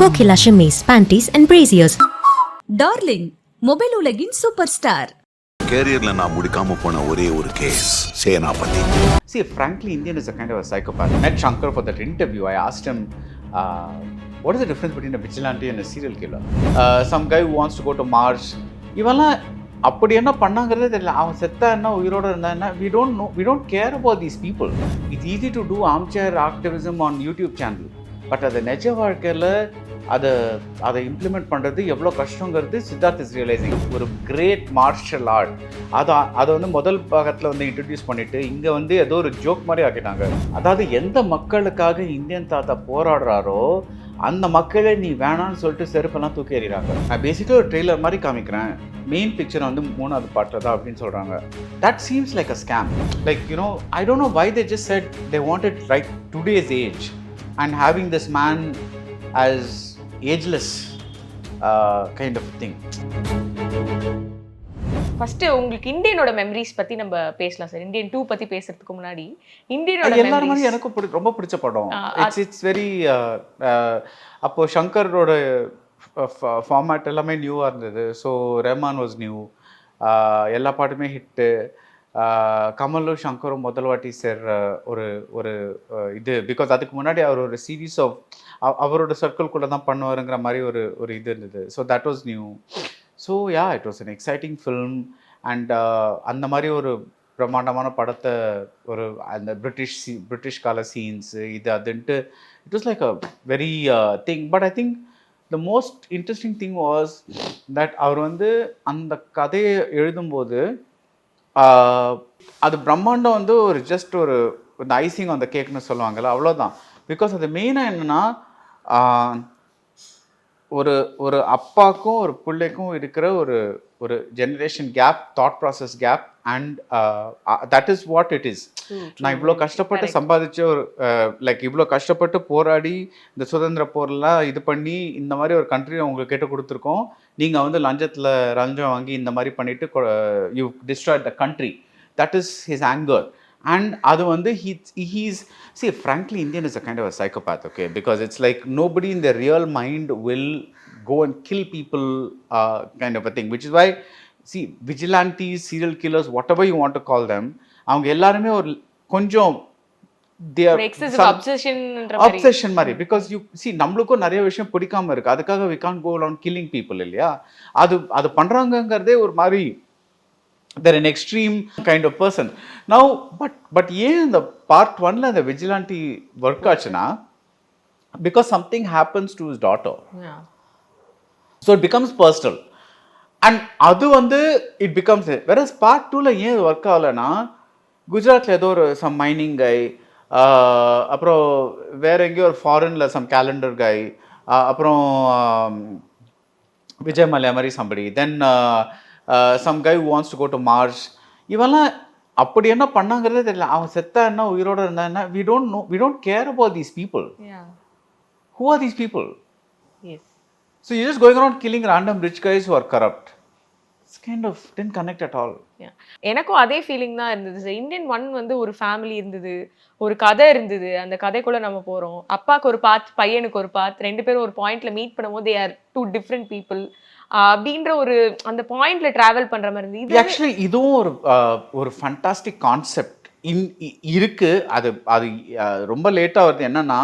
Kokila Shimmies, panties and braziers. Darling mobile உலகின் super star. கேரியர்ல நான் முடிக்காம போன ஒரே ஒரு case Senapati. See, frankly, Indian is a kind of a psychopath. I met Shankar for that interview. I asked him, what is the difference between a vigilante and a serial killer? Some guy who wants to go to Mars. இவெல்லாம் அப்படி என்ன பண்ணாங்கிறதே தெரியல. அவன் செத்தா என்ன உயிரோடு இருந்தா என்ன, we don't care about these people. It's easy to do armchair activism on YouTube channel. But அது நிஜ வாழ்க்கையில் அதை இம்ப்ளிமெண்ட் பண்ணுறது எவ்வளோ கஷ்டங்கிறது சித்தார்த் இஸ் ரியலைசிங். ஒரு கிரேட் மார்ஷல் ஆர்ட் அதை வந்து முதல் பாகத்தில் வந்து இன்ட்ரடியூஸ் பண்ணிவிட்டு இங்கே வந்து ஏதோ ஒரு ஜோக் மாதிரி ஆக்கிட்டாங்க. அதாவது எந்த மக்களுக்காக இந்தியன் தாத்தா போராடுறாரோ அந்த மக்களே நீ வேணான்னு சொல்லிட்டு செருப்பெல்லாம் தூக்கி எறிகிறாங்க. நான் பேசிக்காக ஒரு ட்ரெய்லர் மாதிரி காமிக்கிறேன், மெயின் பிக்சர் வந்து 3வது பாட்டு தான் அப்படின்னு சொல்கிறாங்க. That seems like a scam. Like you know, I don't know why they just set they wanted right today's age and having this man as ageless kind of thing. First உங்களுக்கு இந்தியனோட memories பத்தி நம்ம பேசலாம் சார். இந்தியன் 2 பத்தி பேசுறதுக்கு முன்னாடி இந்தியனோட எல்லாரும் மாதிரி எனக்கு ரொம்ப பிடிச்ச படம். இட்ஸ் வெரி அப்போ சங்கரோட ஃபார்மேட் எல்லாமே நியூவாக இருந்தது. ஸோ ரஹ்மான் வாஸ் நியூ, எல்லா பாட்டுமே ஹிட்டு. கமலும் சங்கரும் முதல் வாட்டி சேர்ற ஒரு இது, பிகாஸ் அதுக்கு முன்னாடி அவர் ஒரு சீரீஸ் ஆஃப் அவரோட சர்க்கிள்குள்ளே தான் பண்ணுவாருங்கிற மாதிரி ஒரு இது இருந்தது. So that was new. So yeah, it was an exciting film. And அந்த மாதிரி ஒரு பிரம்மாண்டமான படத்தை ஒரு அந்த பிரிட்டிஷ் கால சீன்ஸு இது அதுன்ட்டு it was like a very thing. But I think the most interesting thing was that அவர் வந்து அந்த கதையை எழுதும்போது அது பிரம்மாண்டம் வந்து ஒரு ஜஸ்ட் ஒரு இந்த ஐசிங் அந்த கேக்னு சொல்லுவாங்கள்ல, அவ்வளோதான். பிகாஸ் அது மெயினாக என்னென்னா ஒரு அப்பாவுக்கும் ஒரு பிள்ளைக்கும் இருக்கிற ஒரு generation gap, thought process gap. And that is what it is. நான் இவ்வளோ கஷ்டப்பட்டு சம்பாதிச்ச ஒரு லைக் இவ்வளோ கஷ்டப்பட்டு போராடி இந்த சுதந்திர போரெலாம் இது பண்ணி இந்த மாதிரி ஒரு கண்ட்ரியை உங்களுக்கு கேட்டு கொடுத்துருக்கோம், நீங்கள் வந்து லஞ்சம் வாங்கி இந்த மாதிரி பண்ணிவிட்டு you destroyed the country. That is his anger. And அது வந்து he's see, frankly, Indian is a kind of a psychopath, okay, because it's like nobody in their real mind will go and kill people kind of a thing, which is why see, vigilantes, serial killers, whatever you want to call them, அவங்க எல்லாருமே ஒரு கொஞ்சம் they are obsession மாதிரி. because you see, நம்மளுக்கும் நிறைய விஷயம் பிடிக்காம இருக்கு, அதுக்காக we can't go around killing people இல்லையா. அது பண்றாங்கங்கிறதே ஒரு மாதிரி they're an extreme kind of person. Now, but ஏன் இந்த part 1ல அந்த vigilante work ஆச்சுன்னா, because something happens to his daughter. Yeah. So it becomes personal. And அது வந்து it becomes, whereas part 2ல ஏன் ஒர்க் ஆகலைன்னா, குஜராத்தில் ஏதோ ஒரு some mining guy, அப்புறம் வேற எங்கேயோ ஒரு ஃபாரின்ல some calendar guy, அப்புறம் விஜய் மல்லையா மாதிரி somebody, then some guy who wants to go to Mars. இவெல்லாம் அப்படி என்ன பண்ணாங்கிறதே தெரியல. அவன் செத்தா என்ன உயிரோடு இருந்தா என்ன, we don't care about these people. Yeah. Who are these people? Yes. So you're just going around killing random rich guys who are corrupt. It's kind of didn't connect at all. Yeah. எனக்கும் அதே feeling தான் இருந்தது. Indian 1 வந்து ஒரு family இருந்தது, ஒரு கதை இருந்தது, அந்த கதைக்குள்ள நம்ம போறோம். அப்பாவுக்கு ஒரு பாத், பையனுக்கு ஒரு பாத், ரெண்டு பேரும் ஒரு பாயிண்ட்ல மீட் பண்ணும்போது they are two different people அப்படின்ற ஒரு அந்த பாயிண்ட்ல டிராவல் பண்ற மாதிரி இருந்தது. ஆக்சுவலி இதுவும் ஒரு ஃபண்டாஸ்டிக் கான்செப்ட் இருக்கு. அது ரொம்ப லேட்டாக வருது. என்னன்னா,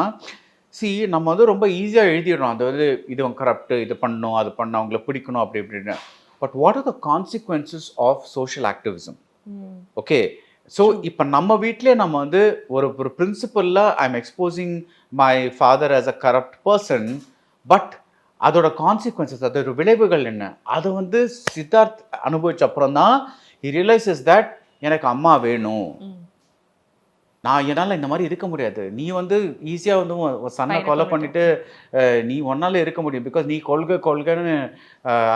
நம்ம வந்து ரொம்ப ஈஸியாக எழுதிடுறோம், அது வந்து இது கரப்ட், இது பண்ணணும், அது பண்ண அவங்களை பிடிக்கணும் அப்படி இப்படின்னு. But what are the consequences of social activism? Okay, so இப்போ நம்ம வீட்டிலே நம்ம வந்து ஒரு பிரின்சிபலில் I am exposing my father as a corrupt person, but அதோட கான்சிக்வன்சஸ், அதோட விளைவுகள் என்ன, அதை வந்து சித்தார்த் அனுபவிச்ச அப்புறம் தான் he realizes that எனக்கு அம்மா வேணும், என்னால் இந்த மாதிரி இருக்க முடியாது. நீ வந்து ஈஸியாக வந்து சன்னை கொலை பண்ணிட்டு நீ ஒன்னால் இருக்க முடியும், பிகாஸ் நீ கொள்கைன்னு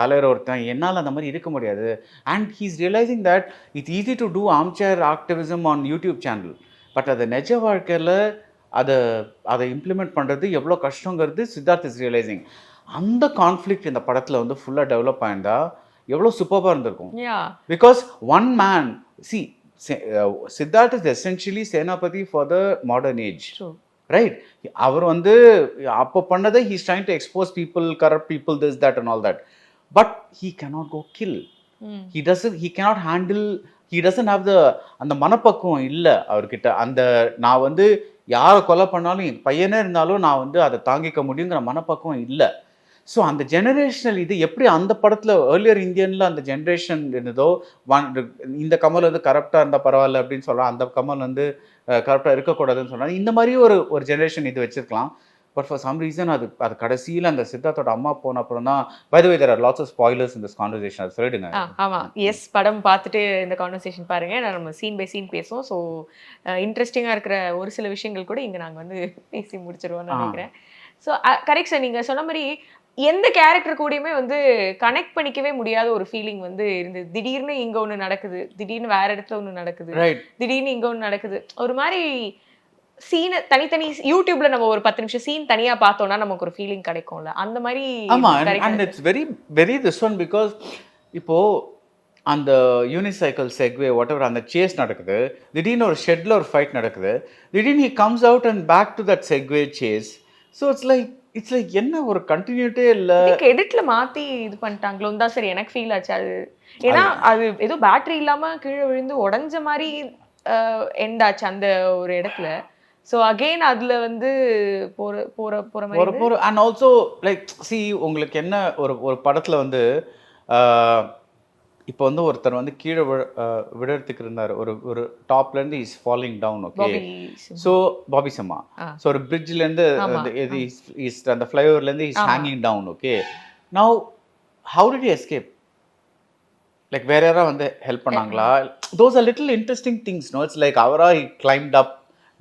அலையிற ஒருத்தன், என்னால் அந்த மாதிரி இருக்க முடியாது. And he's realising that it's easy to do armchair activism on YouTube channel, but அது நிஜ வாழ்க்கையில் அதை இம்ப்ளிமெண்ட் பண்ணுறது எவ்வளோ கஷ்டங்கிறது சித்தார்த் இஸ் ரியலைசிங். அந்த கான்ஃப்ளிக்ட் இந்த படத்தில் வந்து ஃபுல்லாக டெவலப் ஆயிருந்தா எவ்வளோ சூப்பராக இருந்திருக்கும். Because one man, Siddharth is essentially Senapati for the modern age. True. Right. அவர் வந்து அப்போ பண்ணதை he's trying to expose people, corrupt people, this that and all that. But he cannot go kill. he cannot handle, he doesn't have the அந்த மனப்பக்குவம் இல்லை அவர்கிட்ட. அந்த நான் வந்து யாரை கொலை பண்ணாலும் என் பையனே இருந்தாலும் நான் வந்து அதை தாங்கிக்க முடியுங்கிற மனப்பக்குவம் இல்லை. ஸோ அந்த ஜெனரேஷனல் இது எப்படி அந்த படத்தில் ஏர்லியர் இந்தியனில் அந்த ஜென்ரேஷன் இருந்ததோ, இந்த கமல் வந்து கரப்டாக இருந்தால் பரவாயில்ல அப்படின்னு சொல்லலாம், அந்த கமல் வந்து கரப்டாக இருக்கக்கூடாதுன்னு சொன்னாங்க. இந்த மாதிரி ஒரு ஜென்ரேஷன் இது வச்சிருக்கலாம். பட் ஃபார் சம் ரீசன் அது கடைசியில் அந்த சித்தார்த்தோட அம்மா போன அப்புறம் தான். By the way there are lots of spoilers in this conversation. அது சொல்லிடுங்க. ஆமாம், எஸ், படம் பார்த்துட்டு இந்த கான்வர்சேஷன் பாருங்க. நம்ம சீன் பை சீன் பேசுவோம். ஸோ இன்ட்ரெஸ்டிங்காக இருக்கிற ஒரு சில விஷயங்கள் கூட இங்கே நாங்கள் வந்து பேசி முடிச்சிருவோம்னு நினைக்கிறேன். ஸோ கரெக்ட் சார், நீங்கள் சொன்ன மாதிரி எந்த கேரக்டர் கூடயுமே வந்து கனெக்ட் பண்ணிக்கவே முடியாத ஒரு ஃபீலிங் வந்து இருந்தது. திடீர்னு இங்கே ஒன்று நடக்குது, திடீர்னு வேற இடத்துல ஒன்று நடக்குது, திடீர்னு இங்கே ஒன்று நடக்குது. ஒரு மாதிரி சீனை தனித்தனி யூடியூப்ல நம்ம ஒரு 10 நிமிஷம் சீன் தனியா பார்த்தோம்னா நமக்கு ஒரு ஃபீலிங் கிடைக்கும்ல, அந்த மாதிரி. ஆமா, and it's very very this one because இப்போ அந்த யூனிசைக்கிள் செக்வே வாட் எவர் அந்த சேஸ் நடக்குது, திடீர்னு ஒரு ஷெட்ல ஒரு ஃபைட் நடக்குது, திடீர்னு he comes out and back to that segue chase. So it's like என்ன ஒரு கண்டினியூட்டே இல்லை. எடிட்ல மாத்தி இது பண்ணிட்டாங்களோ தான் சரி எனக்கு ஃபீல் ஆச்சு அது. ஏன்னா அது ஏதோ பேட்டரி இல்லாம கீழே விழுந்து உடஞ்ச மாதிரி எண்ட் ஆச்சு அந்த ஒரு இடத்துல. ஸோ அகெயின் அதில் வந்து போகிற மாதிரி அண்ட் ஆல்சோ லைக் சி உங்களுக்கு என்ன ஒரு படத்தில் வந்து இப்போ வந்து ஒருத்தர் வந்து கீழே விடுறதுக்கு இருந்தார், ஒரு டாப்லேருந்து is falling down. Okay, so Bobby Simha. So ஒரு பிரிட்ஜ்லேருந்து அந்த ஃப்ளைஓவர்லேருந்து is hanging down. Okay, now how did you escape? Like வேற யாராவது வந்து ஹெல்ப் பண்ணாங்களா? Those are little interesting things. No, it's like அவரா he climbed up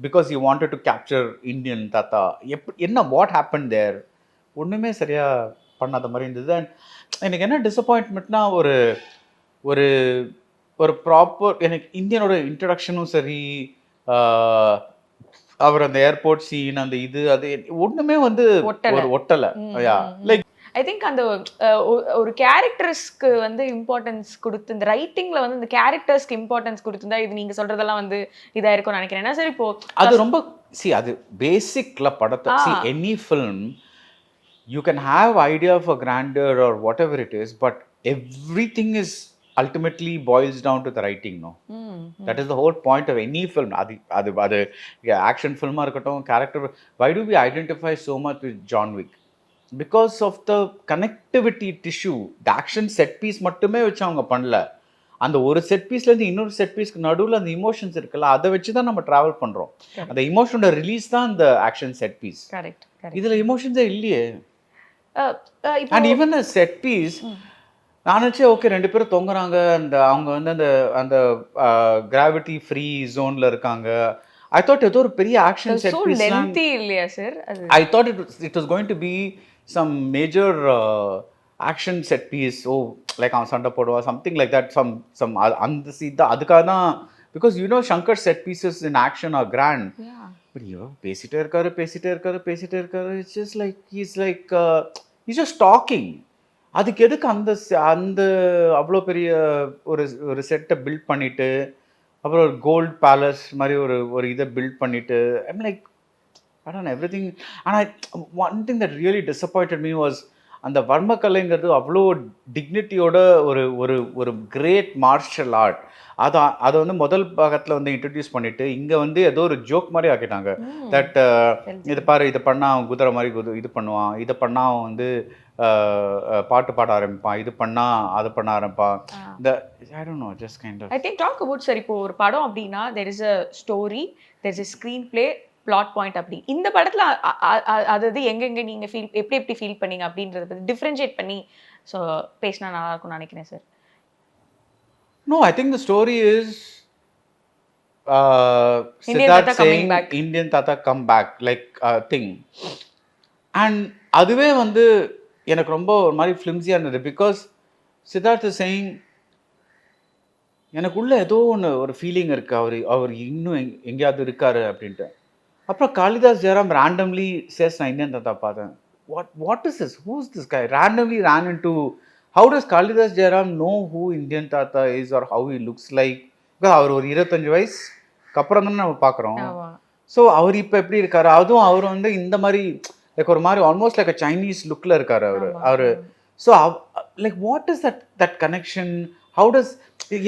because you wanted to capture Indian தாத்தா. என்ன வாட் ஹேப்பன் தேர்? ஒன்றுமே சரியாக பண்ணாத மாதிரி இருந்தது. அண்ட் எனக்கு என்ன டிசப்பாயின்ட்மெண்ட்னா ஒரு ஒரு ஒரு ப்ராப்பர் எனக்கு இந்தியனோட இன்ட்ரடக்ஷனும் சரி, அவர் அந்த ஏர்போர்ட் சீன் அந்த இது அது ஒன்றுமே வந்து ஒட்டலை. லைக் ஐ திங்க் அந்த ஒரு கேரக்டர்ஸ்க்கு வந்து இம்பார்ட்டன்ஸ் கொடுத்து இந்த ரைட்டிங்ல வந்து இந்த கேரக்டர்ஸ்க்கு இம்பார்ட்டன்ஸ் கொடுத்துருந்தா இது நீங்க சொல்றதெல்லாம் வந்து இதா இருக்கும்னு நினைக்கிறேன். ஏன்னா சார் இப்போ அது ரொம்ப அது பேசிக்ல படத்தை any film you can have idea for grander or whatever it is, but everything is ultimately boils down to the writing. No, that is the whole point of any film. அது action film இருக்கட்டும், character. Why do we identify so much with John Wick? Because of the connectivity tissue. The action set piece மட்டுமே வச்சு அவங்க பண்ணல, அந்த ஒரு set பீஸ்லேருந்து இன்னொரு set பீஸ்க்கு நடுவில் அந்த இமோஷன்ஸ் இருக்குல்ல, அதை வச்சு தான் நம்ம ட்ராவல் பண்ணுறோம். அந்த இமோஷனோட ரிலீஸ் தான் இந்த ஆக்ஷன் செட் பீஸ். இதில் இமோஷன்ஸே இல்லையே. And even a set piece நான் நினச்சேன் ஓகே 2 பேரும் தொங்குறாங்க, அந்த அவங்க வந்து அந்த கிராவிட்டி ஃப்ரீ ஜோனில் இருக்காங்க. I thought ஏதோ ஒரு பெரிய ஆக்ஷன் செட் பீஸ் இல்லையா sir? I thought it was going to be some major action set piece. Oh, like அவன் சண்டை போடுவா, something like that. Some அந்த சீதா அதுக்காக தான், because you know Shankar set pieces in action are grand. But you பேசிட்டே இருக்காரு. It's just like he's just talking. அதுக்கு எதுக்கு அந்த அவ்வளோ பெரிய ஒரு செட்டை பில்ட் பண்ணிட்டு அப்புறம் ஒரு கோல்ட் பேலஸ் மாதிரி ஒரு இதை பில்ட் பண்ணிட்டு I'm like I don't know everything. ஆனால் one thing that really disappointed me was அந்த வர்மக்கலைங்கிறது அவ்வளோ டிக்னிட்டியோட ஒரு கிரேட் மார்ஷல் ஆர்ட். அதை வந்து முதல் பாகத்தில் வந்து இன்ட்ரடியூஸ் பண்ணிட்டு இங்கே வந்து ஏதோ ஒரு ஜோக் மாதிரி ஆக்கிட்டாங்க. தட் இது பாரு, இதை பண்ணால் அவன் குதிரை மாதிரி இது பண்ணுவான், இதை பண்ணால் அவன் வந்து பாட்டு பாட ஆரம்பிப்பான், இது பண்ணா அது பண்ண ஆரம்பிப்பான். இந்த I don't know just kind of I think talk about sir இப்போ ஒரு படம் அப்படின்னா there is a story, there is a screen play, plot point. அப்படி இந்த படத்துல அது எங்கெங்க நீங்க எப்படி ஃபீல் பண்ணீங்க அப்படின்றத பத்தி டிஃபரன்ஷியேட் பண்ணி ஸோ பேசினா நல்லா இருக்கும்னு நினைக்கிறேன் sir. No, I think the story is Siddharth saying Indian Tata come back like thing. And அதுவே வந்து எனக்கு ரொம்ப ஒரு மாதிரி ஃபிலிம்ஸியாக இருந்தது. பிகாஸ் சித்தார்த் சேயிங் எனக்குள்ள ஏதோ ஒரு ஃபீலிங் இருக்குது, அவர் இன்னும் எங்கேயாவது இருக்காரு அப்படின்ட்டு. அப்புறம் காளிதாஸ் ஜெயராம் ரேண்டம்லி சேஸ் நான் இந்தியன் தாத்தா பார்த்தேன். What is this, who is this guy? Randomly ran into how does Kalidas Jayaram know who Indian தாத்தா is or how he looks like? Because அவர் ஒரு 25 வயசுக்கு அப்புறம் தானே நம்ம பார்க்குறோம். ஸோ அவர் இப்போ எப்படி இருக்காரு, அதுவும் அவர் வந்து இந்த மாதிரி லைக் ஒரு மாதிரி ஆல்மோஸ்ட் லைக் சைனீஸ் லுக்கில் இருக்காரு அவர். So like what is that connection, how does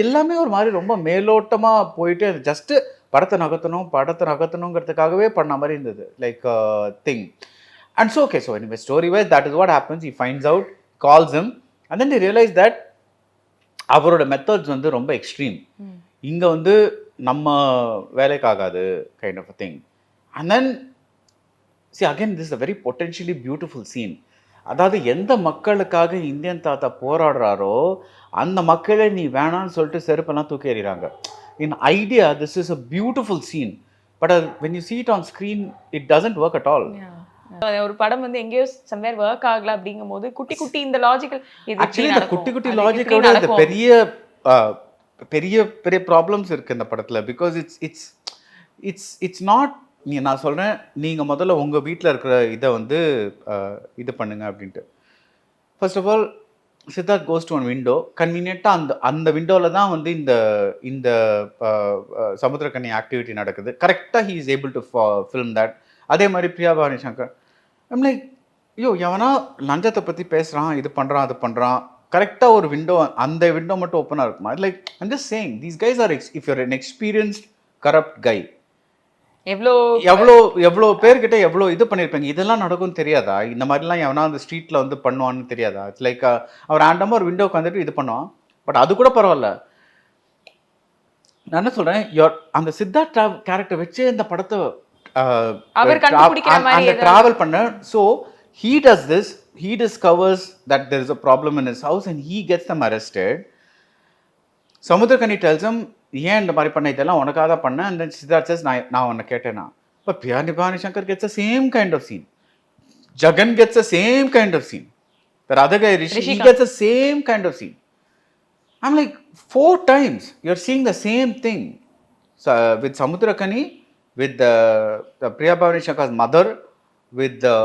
எல்லாமே ஒரு மாதிரி ரொம்ப மேலோட்டமாக போயிட்டு அது ஜஸ்ட்டு படத்தை நகர்த்தணுங்கிறதுக்காகவே பண்ண மாதிரி இருந்தது like thing. And so okay, so anyway story wise that is what happens. He finds out, calls him, and then he realise that அவரோட மெத்தட்ஸ் வந்து ரொம்ப எக்ஸ்ட்ரீம், இங்கே வந்து நம்ம வேலைக்காகாது kind of a thing. And then see again this is a very potentially beautiful scene. அதாவது எந்த மக்களுக்காக இந்தியன் தாத்தா போராடுறாரோ அந்த மக்களை நீ வேணான்னு சொல்லிட்டு செருப்பெல்லாம் தூக்கி எறிகிறாங்க. In idea this is a beautiful scene, but when you see it on screen it doesn't work at all. ஒரு படம் வந்து எங்கேயோ சம்வேர் ஒர்க் ஆகல அப்படிங்கும் போது குட்டி குட்டி இந்த லாஜிக்கல் ஆக்சுவலி இந்த குட்டி லாஜிக்கோட இந்த பெரிய பெரிய பெரிய ப்ராப்ளம்ஸ் இருக்கு இந்த படத்துல. பிகாஸ் இட்ஸ் நாட், நான் சொல்கிறேன் நீங்கள் முதல்ல உங்கள் வீட்டில் இருக்கிற இதை வந்து இது பண்ணுங்க அப்படின்ட்டு. First of all Siddharth goes to one window, கன்வீனியண்ட்டாக அந்த விண்டோவில் தான் வந்து இந்த சமுத்திரக்கனி ஆக்டிவிட்டி நடக்குது. கரெக்டாக he is able to film that. அதே மாதிரி பிரியா பவானி சங்கர் லைக் ஐயோ எவனா லஞ்சத்தை பற்றி பேசுகிறான், இது பண்ணுறான் அது பண்ணுறான், கரெக்டாக ஒரு விண்டோ அந்த விண்டோ மட்டும் ஓப்பனாக இருக்குமா? Like I'm just saying these guys are if you're an experienced corrupt guy, எவ்வளோ பேர்கிட்ட எவ்வளோ இது பண்ணியிருப்பாங்க. இதெல்லாம் நடக்கும்னு தெரியாதா? இந்த மாதிரிலாம் எவனா அந்த ஸ்ட்ரீட்டில் வந்து பண்ணுவான்னு தெரியாதா? இட்ஸ் லைக் அவர் ரேண்டமாக ஒரு விண்டோக்கு வந்துட்டு இது பண்ணுவான். பட் அது கூட பரவாயில்ல. நான் என்ன சொல்கிறேன், அந்த சித்தார்த் கேரக்டர் வச்சு இந்த படத்தை அந்த ட்ராவல் பண்ண. So he does this, he discovers that there is a problem in his house and he gets them arrested. Samuthirakani tells him, ஏன் இந்த மாதிரி பண்ண, இதெல்லாம் உனக்காக தான் பண்ணேன். அந்த சித்தார்த் says, நான் உன்னை கேட்டேனா. But Priya Bhavani Shankar gets the same kind of scene, Jagan gets the same kind of scene, the other guy Rishi he gets the same kind of scene. I'm like 4 times you're seeing the same thing. So with Samudrakani, with the Priya Bhavani Shankar's mother, with the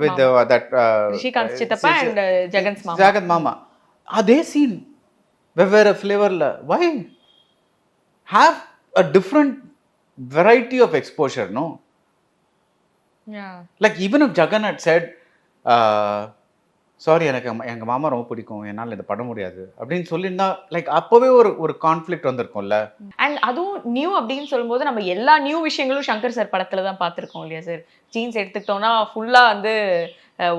with the that Rishikant's Chittappa and Jagan's mama. Jagan's mama. Adhe scene வெவ்வேறு ஃப்ளேவரில். why have a different variety of exposure, no? Yeah. Like even if Jagan had said sorry எனக்கு எங்கள் மாமா ரொம்ப பிடிக்கும், என்னால் இதை பண்ண முடியாது அப்படின்னு சொல்லியிருந்தா லைக் அப்போவே ஒரு கான்ஃப்ளிக்ட் வந்திருக்கும்ல. அண்ட் அதுவும் நியூ அப்படின்னு சொல்லும்போது நம்ம எல்லா நியூ விஷயங்களும் சங்கர் சார் படத்துல தான் பார்த்துருக்கோம் இல்லையா சார்? ஜீன்ஸ் எடுத்துக்கிட்டோம்னா ஃபுல்லாக வந்து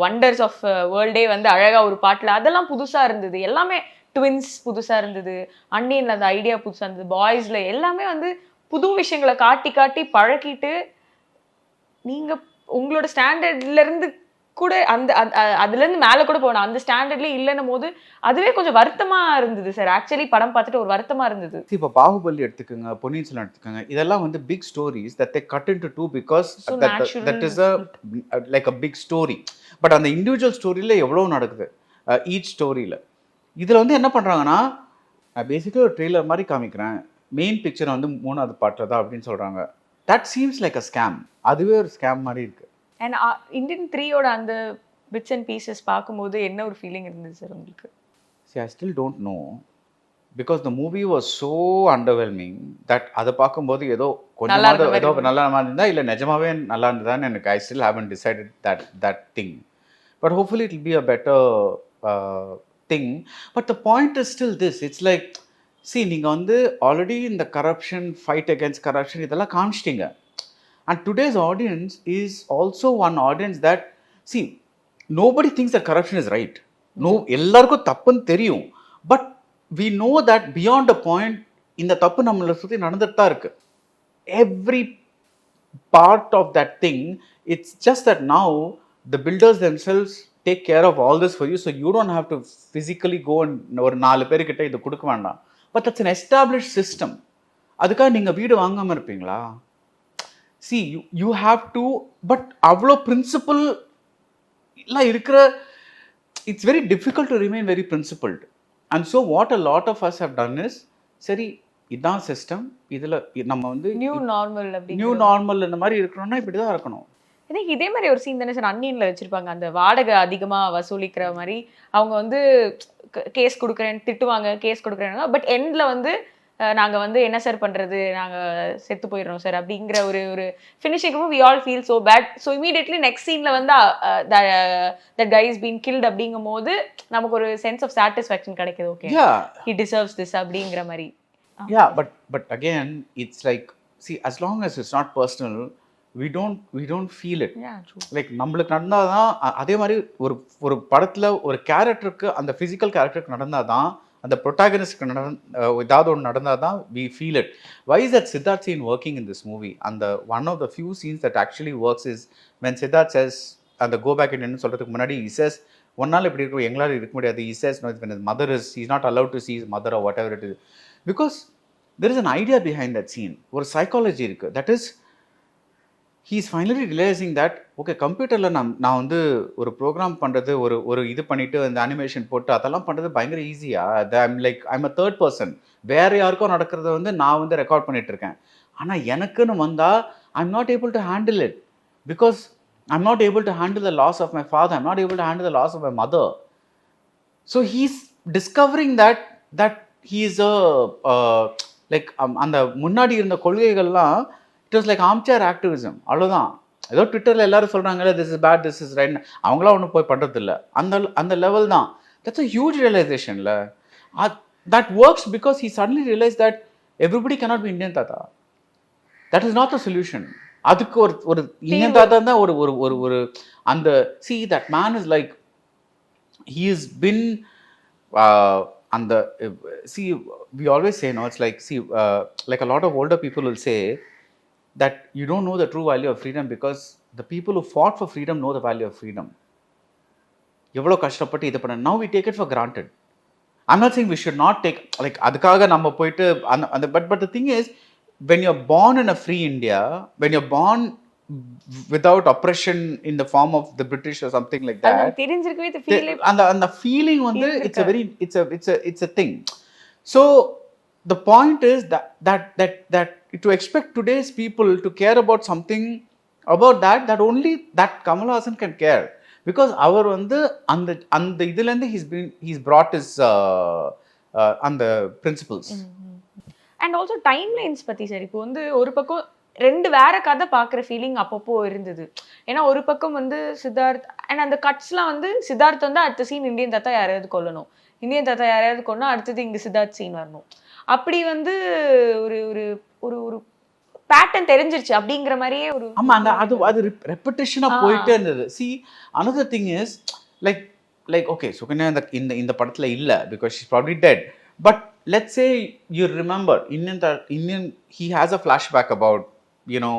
வண்டர்ஸ் ஆஃப் வேர்ல்டே வந்து அழகாக ஒரு பாட்டில் அதெல்லாம் புதுசாக இருந்தது. எல்லாமே ட்வின்ஸ் புதுசாக இருந்தது, அன்னியனில் அந்த ஐடியா புதுசாக இருந்தது, பாய்ஸில் எல்லாமே வந்து புது விஷயங்களை காட்டி காட்டி பழக்கிட்டு நீங்கள் உங்களோட ஸ்டாண்டர்ட்லேருந்து கூட அந்த அதுலேருந்து மேலே கூட போகணும், அந்த ஸ்டாண்டர்ட்லேயே இல்லைன்னும் போது அதுவே கொஞ்சம் வருத்தமாக இருந்தது சார். ஆக்சுவலி படம் பார்த்துட்டு ஒரு வருத்தமாக இருந்தது. இப்போ பாகுபலி எடுத்துக்கோங்க, பொன்னியின் செல்வன் எடுத்துக்கோங்க, இதெல்லாம் வந்து big stories that they cut into two because that is a like a big story. But அந்த இண்டிவிஜுவல் ஸ்டோரியில் எவ்வளோ நடக்குது ஈச் ஸ்டோரியில். இதில் வந்து என்ன பண்ணுறாங்கன்னா பேசிக்காக ஒரு ட்ரெய்லர் மாதிரி காமிக்கிறேன், மெயின் பிக்சர் வந்து 3வது பார்ட்டில் தான் அப்படின்னு சொல்கிறாங்க. That seems like a scam. அதுவே ஒரு ஸ்கேம் மாதிரி இருக்குது. அண்ட் இந்தியன் 3யோட அந்த பிட்ஸ் அண்ட் பீசஸ் பார்க்கும்போது என்ன ஒரு ஃபீலிங் இருந்தது சார் உங்களுக்கு? See, I still don't know because the movie was so underwhelming that அதை பார்க்கும்போது ஏதோ கொஞ்சமாவது ஏதோ நல்லா இருந்தா இல்லை நிஜமாவே நல்லா இருந்ததான்னு எனக்கு I still haven't decided that thing. But hopefully it will be a better thing. But the point is still this. It's like, see, நீங்கள் வந்து ஆல்ரெடி இந்த கரப்ஷன், ஃபைட் அகேன்ஸ்ட் கரப்ஷன் இதெல்லாம் காமிச்சிட்டிங்க. And today's audience is also one audience that, see, nobody thinks that corruption is right. No, எல்லாருக்கும் தப்புன்னு தெரியும். But we know that beyond a point, இந்த தப்பு நம்மளை சுற்றி நடந்துட்டு தான் இருக்கு. Every part of that thing, it's just that now the builders themselves take care of all this for you, so you don't have to physically go and ஒரு 4 பேர்கிட்ட இதை கொடுக்க வேண்டாம். But that's an established system. அதுக்காக நீங்கள் வீடு வாங்காமல் இருப்பீங்களா? See, you have to, but அவ்வளோ பிரின்சிபல் எல்லாம் இருக்கிற, it's very difficult to remain very principled. And so what a lot of us have done is, சரி இதான் சிஸ்டம், இதில் நம்ம வந்து நியூ நார்மல் அப்படி நியூ நார்மல் இந்த மாதிரி இருக்கணும்னா இப்படி தான் இருக்கணும். எனக்கு இதே மாதிரி ஒரு சீன் தானே சார் அன்னியனில் வச்சுருப்பாங்க, அந்த வாடகை அதிகமாக வசூலிக்கிற மாதிரி அவங்க வந்து கேஸ் கொடுக்குறேன்னு திட்டுவாங்க, கேஸ் கொடுக்குறேன்னு, பட் எண்டில் வந்து நாங்க வந்து என்ன சார் பண்றது, நாங்க செத்து போயிடுறோம் சார் அப்படிங்கிற ஒரு ஒரு finishing we all feel so bad. So immediately next சீன்ல வந்து that guy is been killed அப்படிங்கும் போது நமக்கு ஒரு சென்ஸ் ஆஃப் சாட்டிஸ்ஃபேக்ஷன் கிடைக்குது. ஓகே, ஹி டிசர்வ்ஸ் திஸ் அப்படிங்கிற மாதிரி. Yeah, but again, it's like, see, as long as it's not personal, we don't feel it. Yeah, true. Like நம்மளுக்கு நடந்தாதான் அதே மாதிரி ஒரு ஒரு படத்துல ஒரு கேரக்டருக்கு அந்த பிசிக்கல் கேரக்டருக்கு நடந்தாதான் அந்த ப்ரொட்டாகனிஸ்ட்க்கு ஏதாவது ஒன்று நடந்தாதான் we feel it. Why is that Siddharth scene working in this movie? And the one of the few scenes that actually works is when Siddharth says அந்த go back in என்ன சொல்றதுக்கு முன்னாடி he says ஒரு நாள் இப்படி இருக்கும் எங்களால் இருக்க முடியாது. He says no, when his mother is, he's not allowed to see his mother or whatever it is. Because there is an idea behind that scene. ஒரு psychology இருக்கு. That is, he is finally realizing that okay, கம்ப்யூட்டரில் நான் வந்து ஒரு program பண்ணுறது ஒரு இது பண்ணிவிட்டு அந்த அனிமேஷன் போட்டு அதெல்லாம் பண்ணுறது பயங்கர ஈஸியாக. I'm a third person. வேறு யாருக்கும் நடக்கிறத வந்து நான் வந்து ரெக்கார்ட் பண்ணிட்டு இருக்கேன். ஆனால் எனக்குன்னு வந்தால் I'm not able to handle it. Because I'm not able to handle the loss of my father. I'm not able to handle the loss of my mother. So he's discovering that he is a like அந்த முன்னாடி இருந்த கொள்கைகள்லாம் it was like armchair activism. அவ்வளோதான். ஏதோ ட்விட்டரில் எல்லாரும் சொல்கிறாங்களே this is bad, this is right, அவங்களாம் ஒன்றும் போய் பண்ணுறதில்ல. அந்த லெவல் தான். That's a huge ரியலைசேஷன்ல. That works because he suddenly realise that everybody cannot be Indian தாத்தா. That is not the solution. அதுக்கு ஒரு இந்தியன் தாத்தா தான் ஒரு ஒரு ஒரு அந்த see that man is like he is been and the see, we always say, no, it's like, see, like a lot of older people will say that you don't know the true value of freedom because the people who fought for freedom know the value of freedom. எவ்வளோ கஷ்டப்பட்டு இது பண்ண, now we take it for granted. I'm not saying we should not take, like அதுக்காக நம்ம போயிட்டு அந்த but the thing is, when you're born in a free India, when you're born without oppression in the form of the British or something like that, தெரிஞ்சிருக்கவே the feeling and the feeling வந்து it's a thing. So the point is that to expect today's people to care about something about that only that Kamal Haasan can care, because அவர் வந்து அந்த இதுல இருந்து he's brought his அந்த principles. and also timelines பத்தி sir இப்போ வந்து ஒரு பக்கம் ரெண்டு வேற கதை பார்க்குற ஃபீலிங் அப்பப்போ இருந்தது. ஏன்னா ஒரு பக்கம் வந்து சித்தார்த் அண்ட் அந்த கட்ஸ்லாம் வந்து சித்தார்த் வந்து அடுத்த சீன் இந்தியன் தாத்தா யாரையாவது கொல்லணும், இந்தியன் தாத்தா யாரையாவது கொன்னா அடுத்தது இங்கே சித்தார்த் சீன் வரணும். அப்படி வந்து ஒரு ஒரு ஒரு ஒரு பேட்டர்ன் தெரிஞ்சிருச்சு அப்படிங்கிற மாதிரியே ஒரு ஆமா அது ரெப்பிட்டேஷனா போயிட்டே இருந்தது. see another thing is like okay, Sukanya இந்த படத்துல இல்ல because she's probably dead, but let's say you remember Indian he has a flashback about, you know,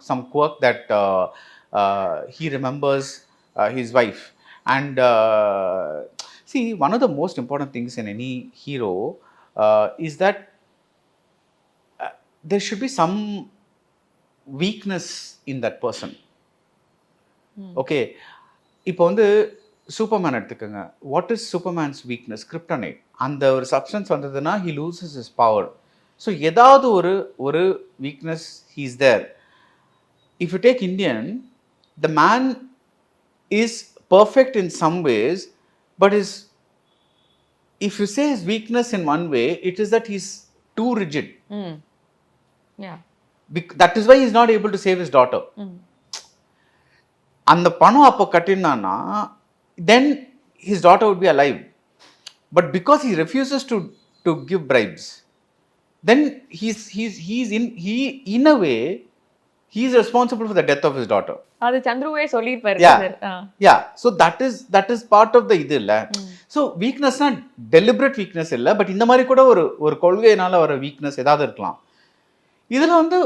some quirk that he remembers his wife. And see, one of the most important things in any hero is that there should be some weakness in that person. Okay, இப்போ வந்து Superman எடுத்துக்கோங்க. What is Superman's weakness? Kryptonite. அந்த ஒரு substance வந்ததுன்னா he loses his power. So ஏதாவது ஒரு weakness he is there. If you take Indian, the man is perfect in some ways, but is if you say his weakness in one way, it is that he is too rigid. That is why is not able to save his daughter. அந்த பணம் அப்போ கட்டினான்னா then his daughter would be alive, but because he refuses to give bribes, then he's in a way he is responsible for the death of his daughter. அது சந்துருவே சொல்லிருப்பாரு. yeah so that is part of the இது இல்ல. so weakness not deliberate weakness இல்ல, but இந்த மாதிரி கூட ஒரு கொள்கையினால வர weakness ஏதாவது இருக்கலாம். இதுல வந்து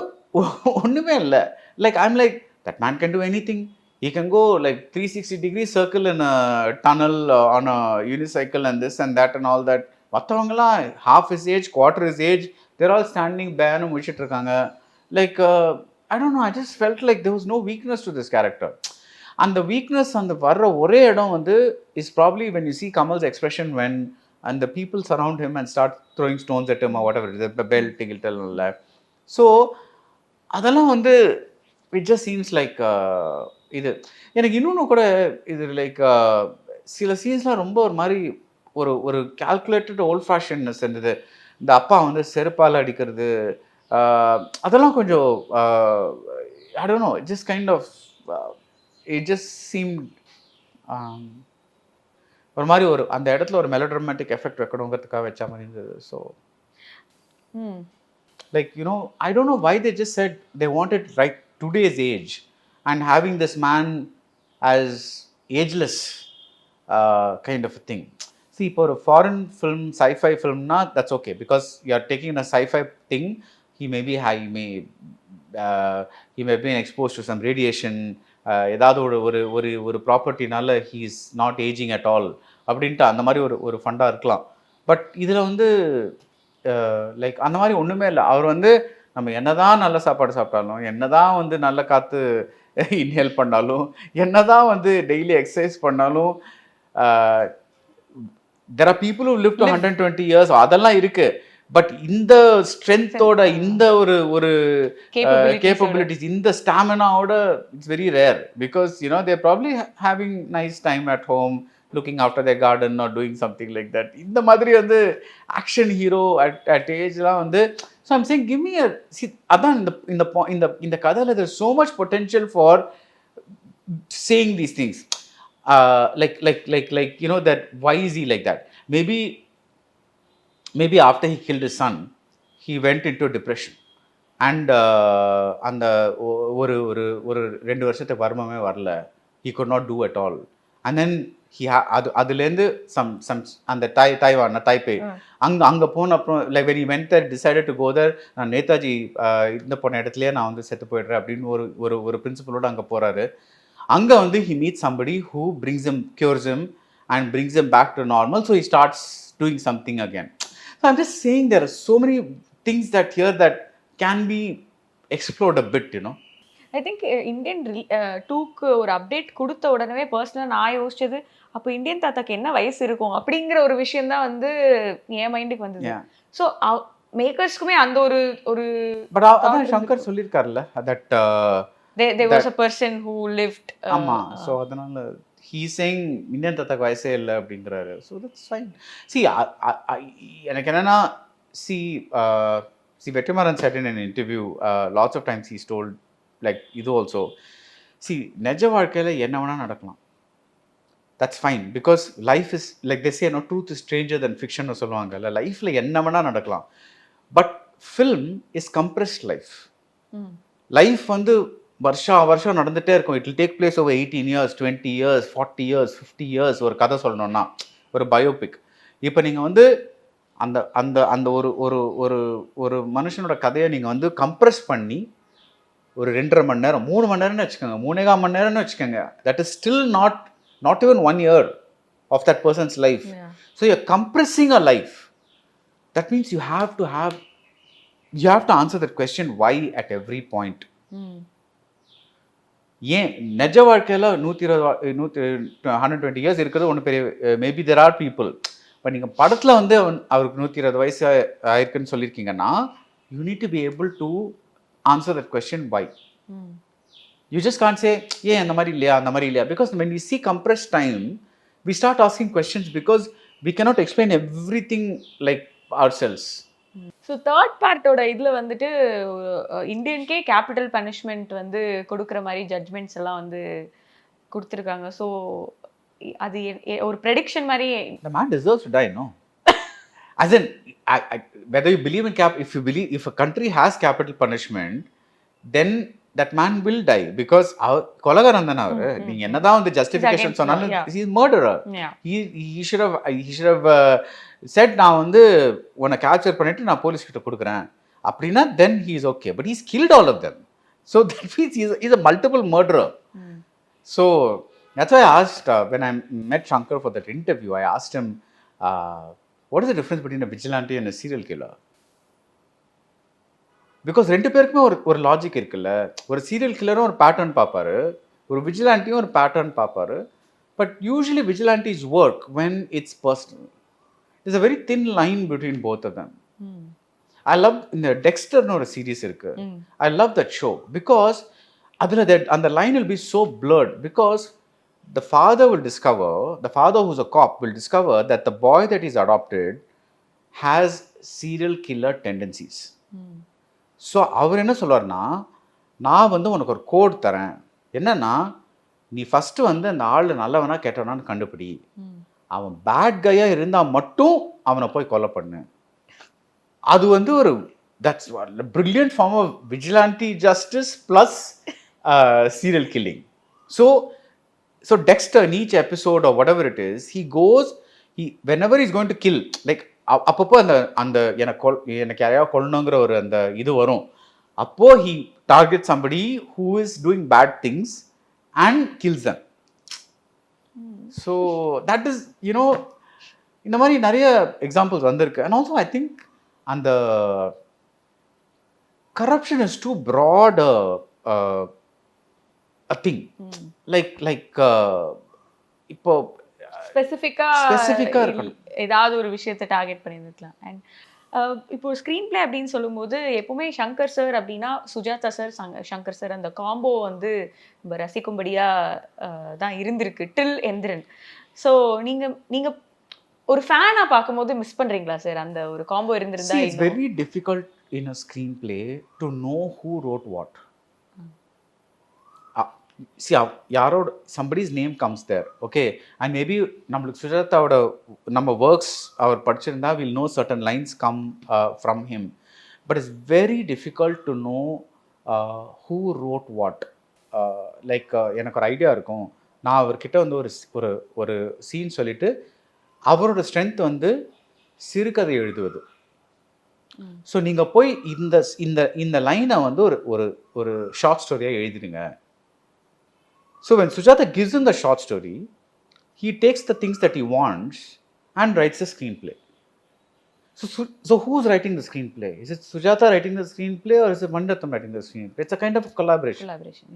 ஒண்ணுமே இல்ல. like I'm like, that man can do anything. He can go like 360 degree circle in a tunnel on a unicycle and this and that and all that. மற்றவங்கலாம் half his age, quarter his age, they're all standing பேன்னு முடிச்சிட்டு இருக்காங்க. like I don't know, I just felt like there was no weakness to this character. அந்த weakness அந்த வர்ற ஒரே இடம் வந்து is probably when you see Kamal's expression when and the people surround him and start throwing stones at him or whatever, the belt tigiltel and all that. so அதெல்லாம் வந்து it just seems like இது எனக்கு இன்னொன்று கூட இது like சில சீன்ஸ்லாம் ரொம்ப ஒரு மாதிரி ஒரு ஒரு கால்குலேட்டட் ஓல்ட் ஃபேஷன்னஸ் இருந்தது. இந்த அப்பா வந்து செருப்பால் அடிக்கிறது, அதெல்லாம் கொஞ்சம் I don't know, just kind of it just seemed ஒரு மாதிரி ஒரு அந்த இடத்துல ஒரு மெலோட்ராமேட்டிக் எஃபெக்ட் வைக்கணுங்கிறதுக்காக வச்ச மாதிரி இருந்தது. So like I don't know why they just said they wanted right today's age and having this man as ageless kind of a thing. See, for a foreign film, sci-fi film, that's okay because you are taking a sci-fi thing. He may be high, he may be exposed to some radiation. ஏதாவது ஒரு ப்ராப்பர்ட்டினால he is not aging at all அப்படின்ட்டு அந்த மாதிரி ஒரு ஃபண்டாக இருக்கலாம். But இதில் வந்து like அந்த மாதிரி ஒன்றுமே இல்லை. அவர் வந்து நம்ம என்னதான் நல்ல சாப்பாடு சாப்பிட்டாலும், என்னதான் வந்து நல்ல காற்று இன்ஹேல் பண்ணாலும், என்னதான் வந்து டெய்லி எக்ஸசைஸ் பண்ணாலும், there are people who live to 120 years. அதெல்லாம் இருக்கு. பட் இந்த ஸ்ட்ரென்த்தோட, இந்த ஒரு கேப்பபிலிட்டிஸ், இந்த ஸ்டாமினாவோட it's very rare. Because they're probably having nice time at home, looking after their garden or doing something like that. இந்த மாதிரி வந்து ஆக்ஷன் ஹீரோ at ஏஜ்லாம் வந்து, so I'm saying give me a see, அதான் இந்த கதையில there's so much potential for saying these things. Like that why is he like that? Maybe after he killed his son, he went into depression. And அந்த ஒரு 2 வருஷத்துக்கு வருமானமே வரல. He could not do at all. And then அதுலேருந்து அந்த Taiwan Taipei அங்கே போன அப்புறம் like when he went there, decided to go there, நான் நேதாஜி இந்த போன இடத்துலயே நான் வந்து செத்து போயிடுறேன் அப்படின்னு ஒரு பிரின்சிபலோடு அங்கே போகிறாரு. அங்கே வந்து he meets somebody who brings him, cures him and brings him back to normal. So he starts doing something again. So I'm just saying there are so many things that can be explored a bit, I think Indian 2க்கு ஒரு update கொடுத்த உடனே பர்சனலாக நான் யோசிச்சது, அப்போ Indian தாத்தாக்கு என்ன வயசு இருக்கும் அப்படிங்கிற ஒரு விஷயம் தான் வந்து என் மைண்டுக்கு வந்தது. ஸோ மேக்கர்ஸ்க்குமே அந்த ஒரு பட் அதான் சங்கர் சொல்லியிருக்காருல்ல that there was a person who lived. ஆமா. ஸோ அதனால he saying இந்தியன் தாத்தாக்கு வயசே இல்லை அப்படிங்கிறாரு. So that's fine. சி எனக்கு என்னன்னா see Vetrimaran said in an interview lots of times he's told like இது ஆல்சோ see நிஜ வாழ்க்கையில் என்ன வேணால் நடக்கலாம். That's fine because life is like they say truth is Stranger then fiction சொல்லுவாங்கல்ல. லைஃப்பில் என்ன வேணால் நடக்கலாம். But film is compressed life. Life வந்து வருஷம் நடந்துகிட்டே இருக்கும். It will take place over 18 years, 20 years, 40 years, 50 years. ஒரு கதை சொல்லணும்னா ஒரு பயோபிக். இப்போ நீங்கள் வந்து அந்த அந்த அந்த ஒரு ஒரு ஒரு மனுஷனோட கதையை நீங்கள் வந்து கம்ப்ரெஸ் பண்ணி ஒரு 2.5 மணி நேரம், 3 மணி நேரம்னு வச்சுக்கோங்க, 3.25 மணி நேரம்னு வச்சுக்கோங்க, that is still not even 1 year of that person's life. So you're compressing a life. That means you have to answer that question why at every point. ஏன் நிஜ வாழ்க்கையில் 120 இயர்ஸ் இருக்கிறது ஒன்று பெரிய, maybe there are people. But நீங்கள் படத்தில் வந்து அவருக்கு 120 வயசு ஆயிருக்குன்னு சொல்லியிருக்கீங்கன்னா you need to be able to answer that question why. You just can't say yeah அந்த மாதிரி இல்லையா because when we see compressed time we start asking questions because we cannot explain everything like ourselves. So third பார்ட்டோட இதில் வந்துட்டு இந்தியனுக்கே capital punishment வந்து கொடுக்குற மாதிரி judgements எல்லாம் வந்து கொடுத்துருக்காங்க. ஸோ அது ஒரு ப்ரெடிக்ஷன் மாதிரி. The man deserves to die, no? As in, whether you believe in if a country has capital punishment, then that man will die because கொலகாரன் தானே அவரு. நீங்க என்னதான் வந்து ஜஸ்டிஃபிகேஷன் சொன்னாலும் he is murderer. He should have said நான் வந்து உன்னை கேப்சர் பண்ணிட்டு நான் போலீஸ் கிட்ட கொடுக்குறேன் அப்படின்னா then he is okay. But he's killed all of them. So that means he's a multiple murderer. So that's why I asked when I met Shankar for that interview, I asked him what is the difference between a vigilante and a serial killer? Because ரெண்டு பேருக்குமே ஒரு logic இருக்குல்ல. ஒரு serial கில்லரும் ஒரு pattern பார்ப்பாரு, ஒரு விஜிலாண்டியும் ஒரு pattern பார்ப்பாரு. But usually vigilantes work when it's personal. It's a very thin line between both of them. I love இந்த டெக்ஸ்டர்னு ஒரு சீரீஸ் இருக்கு. I love that show because அதில் அந்த line will be so blurred because the father will discover, the father who's a cop will discover that the boy that is adopted has serial killer tendencies. So அவர் என்ன சொல்வார்னா, நான் வந்து உனக்கு ஒரு code தரேன், என்னன்னா நீ ஃபஸ்ட்டு வந்து அந்த ஆள் நல்லவனா கெட்டவனான்னு கண்டுபிடி, அவன் பேட் கையாக இருந்தால் மட்டும் அவனை போய் கொலை பண்ணு. அது வந்து ஒரு that's brilliant form of vigilante justice plus serial killing. So Dexter, in each episode or whatever it is, he goes, whenever he's going to kill, like அப்பப்போ அந்த எனக்கு யாரையாவது கொல்லணுங்கிற ஒரு அந்த இது வரும், அப்போ he targets somebody who is doing bad things and kills them. So that is, இந்த மாதிரி நிறைய எக்ஸாம்பிள்ஸ் வந்திருக்கு. And also I think அந்த corruption is too broad a thing. Like இப்போ ஸ்பெசிஃபிக்கா இருக்கணும், ஏதாவது ஒரு விஷயத்தை டார்கெட் பண்ணியிருக்கலாம். அண்ட் இப்போ ஸ்க்ரீன் பிளே அப்படின்னு சொல்லும்போது எப்பவுமே சங்கர் சார் அப்படின்னா சுஜாதா சார், சங்கர் சார் அந்த காம்போ வந்து நம்ம ரசிக்கும்படியா தான் இருந்திருக்கு டில் எந்திரன். ஸோ நீங்க ஒரு ஃபேனா பார்க்கும்போது மிஸ் பண்றீங்களா சார் அந்த ஒரு காம்போ இருந்திருந்தா? It's very difficult in a screen play to know who wrote what. யாரோட somebody's name comes there, okay, and maybe நம்மளுக்கு சுஜாதாவோட நம்ம ஒர்க்ஸ் அவர் படிச்சிருந்தா we'll know certain lines come from him, but it's very difficult to know who wrote what. Like எனக்கு ஒரு idea இருக்கும், நான் அவர்கிட்ட வந்து ஒரு ஒரு சீன் சொல்லிட்டு அவரோட ஸ்ட்ரென்த் வந்து சிறுகதை எழுதுவது. ஸோ நீங்கள் போய் இந்த இந்த இந்த லைனை வந்து ஒரு ஒரு ஷார்ட் ஸ்டோரியாக எழுதிடுங்க. So when Sujata gives him the short story, he takes the things that he wants and writes a screenplay. So who's writing the screenplay? Is it Sujata writing the screenplay or is it Maniratnam writing the screenplay? It's a kind of collaboration.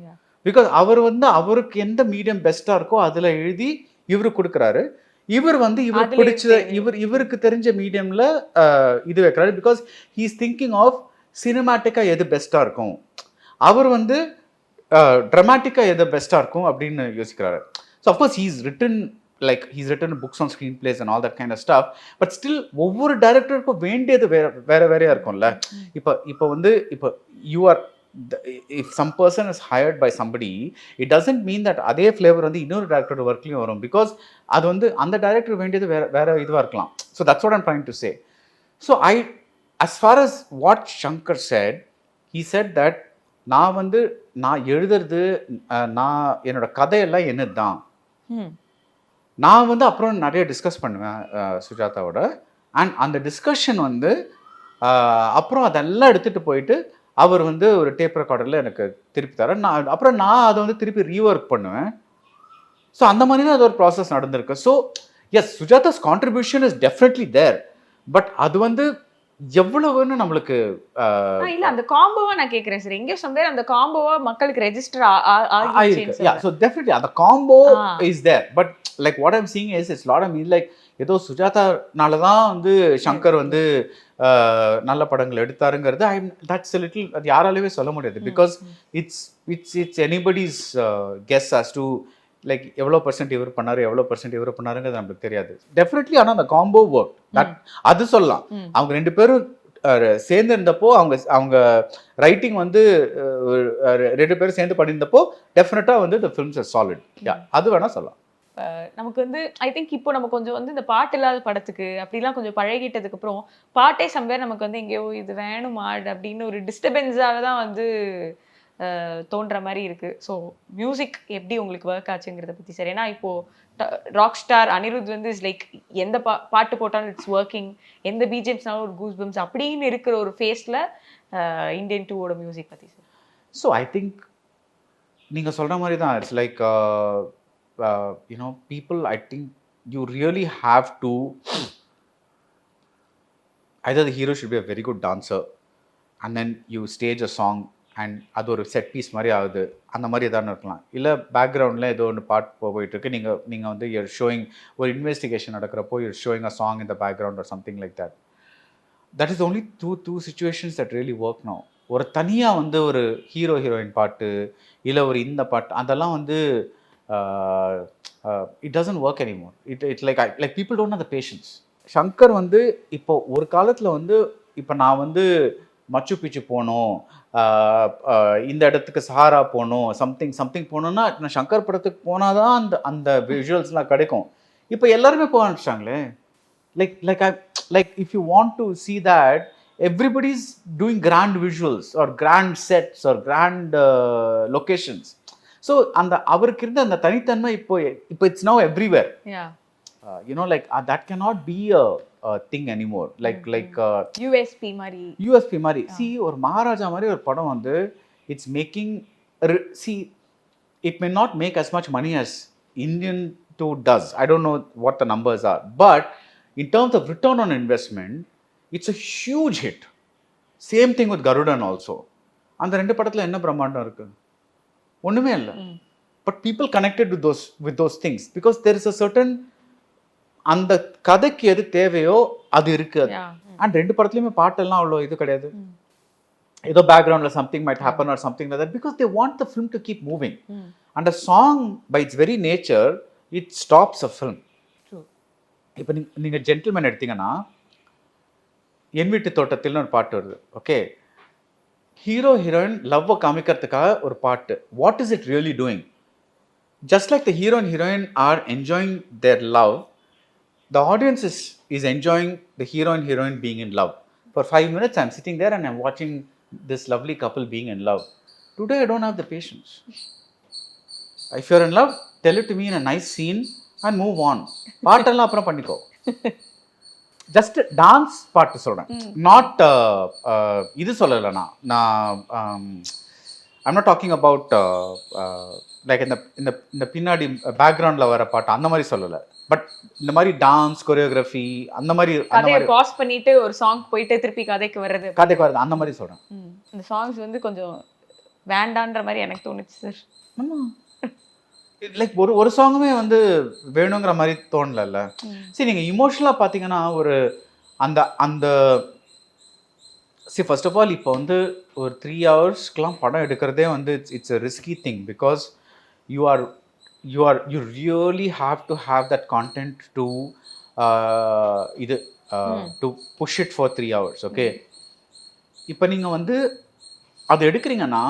Yeah. Because அவர் வந்து அவருக்கு எந்த medium பெஸ்ட்டாக இருக்கோ அதில் எழுதி இவரு கொடுக்குறாரு, இவர் வந்து இவர் பிடிச்ச இவருக்கு தெரிஞ்ச மீடியமில் இது வைக்கிறாரு. Because he is thinking of சினிமாட்டிக்காக எது பெஸ்ட்டாக இருக்கும், அவர் வந்து ட்ராமாட்டிக்காக எது பெஸ்ட்டாக இருக்கும் அப்படின்னு யோசிக்கிறாரு. So of course he's written books on screenplays and all that kind of stuff. But still ஒவ்வொரு டைரக்டருக்கும் வேண்டியது வேறையாக இருக்கும்ல. இப்போ வந்து இப்போ you are if some person is hired by somebody, it doesn't mean that அதே ஃப்ளேவர் வந்து இன்னொரு டேரக்டரோட ஒர்க்லையும் வரும். பிகாஸ் அது வந்து அந்த டேரக்டர் வேண்டியது வேற இதுவாக இருக்கலாம். So that's what I'm trying to say. So as far as what Shankar said, he said that நான் எழுதுறது, நான் என்னோட கதையெல்லாம் என்னது தான், நான் வந்து அப்புறம் நிறைய டிஸ்கஸ் பண்ணுவேன் சுஜாதாவோட. அண்ட் அந்த டிஸ்கஷன் வந்து அப்புறம் அதெல்லாம் எடுத்துகிட்டு போயிட்டு அவர் வந்து ஒரு டேப் ரெக்கார்டரில் எனக்கு திருப்பி தரேன். அப்புறம் நான் அதை வந்து திருப்பி ரீஒர்க் பண்ணுவேன். ஸோ அந்த மாதிரி தான் அது ஒரு ப்ராசஸ் நடந்திருக்கு. So yes, Sujatha's contribution is definitely there. But அது வந்து எவ்வளவுன்னு நம்மளுக்கு இல்ல அந்த காம்போவா நான் கேக்குறேன் சார். எங்க சம்வேர் அந்த காம்போவா மக்களுக்கு ரெஜிஸ்டர் ஆயிருக்கு. யா, சோ டெஃபினெட்லி அந்த combo is there. But like what I am seeing is it's lot of mean like ஏதோ சுஜாதானால தான் வந்து சங்கர் வந்து நல்ல படங்கள் எடுத்தாருங்கிறது தட்ஸ் a little, அது யாராலையுமே சொல்ல முடியாது. Because it's anybody's guess as to like எவ்வளோ பர்சன்ட் இவர் பண்ணாரு, எவ்வளோ பர்சன்ட் இவர் பண்ணாருங்கிறது நம்மளுக்கு தெரியாது. டெஃபினெட்லி ஆனால் அந்த காம்போ ஒர்க் தட் அது சொல்லலாம். அவங்க ரெண்டு பேரும் சேர்ந்து இருந்தப்போ அவங்க ரைட்டிங் வந்து ரெண்டு பேரும் சேர்ந்து பண்ணியிருந்தப்போ டெஃபினட்டாக வந்து த ஃபிலிம்ஸ் ஆர் சாலிட். அது வேணா சொல்லலாம். நமக்கு வந்து ஐ திங்க் இப்போ நம்ம கொஞ்சம் வந்து இந்த பாட்டு இல்லாத படத்துக்கு அப்படிலாம் கொஞ்சம் பழகிட்டதுக்கு அப்புறம் பாட்டே சம்வேர் நமக்கு வந்து எங்கேயோ இது வேணுமா அப்படின்னு ஒரு டிஸ்டர்பன்ஸாக தான் வந்து தோன்ற மாதிரி இருக்கு. ஸோ மியூசிக் எப்படி உங்களுக்கு ஒர்க் ஆச்சுங்கிறத பற்றி சார். ஏன்னா இப்போ ராக் ஸ்டார் அனிருத் வந்து இஸ் லைக் எந்த பாட்டு போட்டாலும் இட்ஸ் ஒர்க்கிங், எந்த பிஜிஎம்ஸ்னாலும் ஒரு கூஸ் பம்ஸ் அப்படின்னு இருக்கிற ஒரு ஃபேஸில் இந்தியன் 2ஓட மியூசிக் பற்றி சார். ஸோ ஐ திங்க் நீங்கள் சொல்கிற மாதிரி தான். It's like you know people, I think you really have to either the hero should be a very good dancer and then you stage a song and அது ஒரு set piece மாதிரி ஆகுது, அந்த மாதிரி எதாவது இருக்கலாம். இல்லை பேக்ரவுண்டில் ஏதோ ஒன்று பாட்டு போயிட்டுருக்கு, நீங்கள் வந்து யூர் ஷோயிங் ஒரு இன்வெஸ்டிகேஷன் நடக்கிறப்போ you're showing a song in the background or something like that. That is only two situations that really work no. ஒரு தனியாக வந்து ஒரு ஹீரோயின் பாட்டு இல்லை ஒரு இந்த பாட்டு அதெல்லாம் வந்து it doesn't work anymore. It like people don't have the patience. Shankar வந்து இப்போ ஒரு காலத்தில் வந்து இப்போ நான் வந்து மச்சு பிச்சு போகணும், இந்த இடத்துக்கு சஹாரா போகணும், சம்திங் போகணுன்னா நான் சங்கர் படத்துக்கு போனால் தான் அந்த விஷுவல்ஸ்லாம் கிடைக்கும். இப்போ எல்லாருமே போக ஆரம்பிச்சிட்டாங்களே. Like if you want to see that everybody is doing grand visuals or grand sets or grand locations. So அந்த அவருக்கு இருந்த அந்த தனித்தன்மை இப்போ it's now everywhere. Yeah. Like that cannot be a thing anymore. Like USP மாதிரி. USP மாதிரி. See ஒரு மகாராஜா மாதிரி ஒரு படம் வந்து it's making see it may not make as much money as Indian 2 does. I don't know what the numbers are, but in terms of return on investment it's a huge hit. Same thing with Garudan also. அந்த ரெண்டு படத்துல என்ன பிரம்மாண்டம் இருக்கு? ஒண்ணுமே இல்லை. But people connected with those things because there is a certain அந்த கதைக்கு எது தேவையோ அது இருக்கு. அண்ட் ரெண்டு படத்துலயுமே பாட்டெல்லாம் அவ்வளோ இது கிடையாது. ஏதோ பேக்ரவுண்ட்ல something might happen or something like that because they want the film to keep moving. And a song by its very nature it stops a film. இப்போ நீங்கள் ஜென்டில்மேன் எடுத்தீங்கன்னா என் வீட்டு தோட்டத்தில்னு ஒரு பாட்டு வருது. ஓகே, ஹீரோ ஹீரோயின் லவ்வை காமிக்கிறதுக்காக ஒரு பாட்டு. What is it really doing? Just like the hero and heroine are enjoying their love, the audience is enjoying the hero and heroine being in love. For 5 minutes I'm sitting there and I'm watching this lovely couple being in love. Today I don't have the patience. If you're in love, tell it to me in a nice scene and move on. பாட்டெல்லாம் அப்புறம் பண்ணிக்கோ. Just dance பாட்டு சொல்கிறேன், not இது சொல்லலை. நான் I'm not talking about like இந்த பின்னாடி பேக்ரவுண்டில் வர பாட்டு அந்த மாதிரி சொல்லலை. பட் இந்த மாதிரி டான்ஸ் கொரியோகிராஃபி அந்த மாதிரி பாஸ் பண்ணிட்டு ஒரு சாங் போயிட்டு திருப்பி கதைக்கு வர்றது அந்த மாதிரி சொல்கிறேன். இந்த சாங்ஸ் வந்து கொஞ்சம் வேண்டான்ற மாதிரி எனக்கு தோணுச்சு சார். லைக் ஒரு சாங்குமே வந்து வேணுங்கிற மாதிரி தோணல. சரி, நீங்கள் இமோஷனலாக பார்த்தீங்கன்னா ஒரு அந்த ஃபர்ஸ்ட் ஆஃப் ஆல் இப்போ வந்து ஒரு 3 ஹவர்ஸ்க்கெலாம் படம் எடுக்கிறதே வந்து it's a risky thing because you really have to have that content to to push it for 3 hours. Okay, இப்போ நீங்கள் வந்து அது எடுக்கிறீங்கன்னா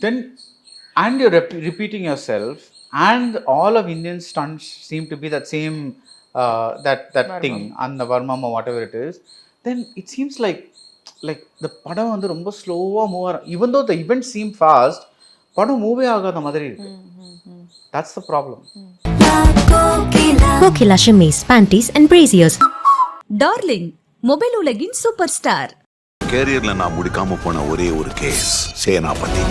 then and you're repeating yourself and all of Indian stunts seem to be that same that thing and the Varmam or whatever it is, then it seems like the padam வந்து ரொம்ப ஸ்லோவா move ஆகும். even though the events seem fast, படம் மூவே ஆகாத மாதிரி இருக்கு. that's the problem. Kokila Shimmies, Panties and Braziers. Darling mobile உலகின் super star. கேரியர்ல நான் முடிக்காம போன ஒரே ஒரு கேஸ் சேனாபதி.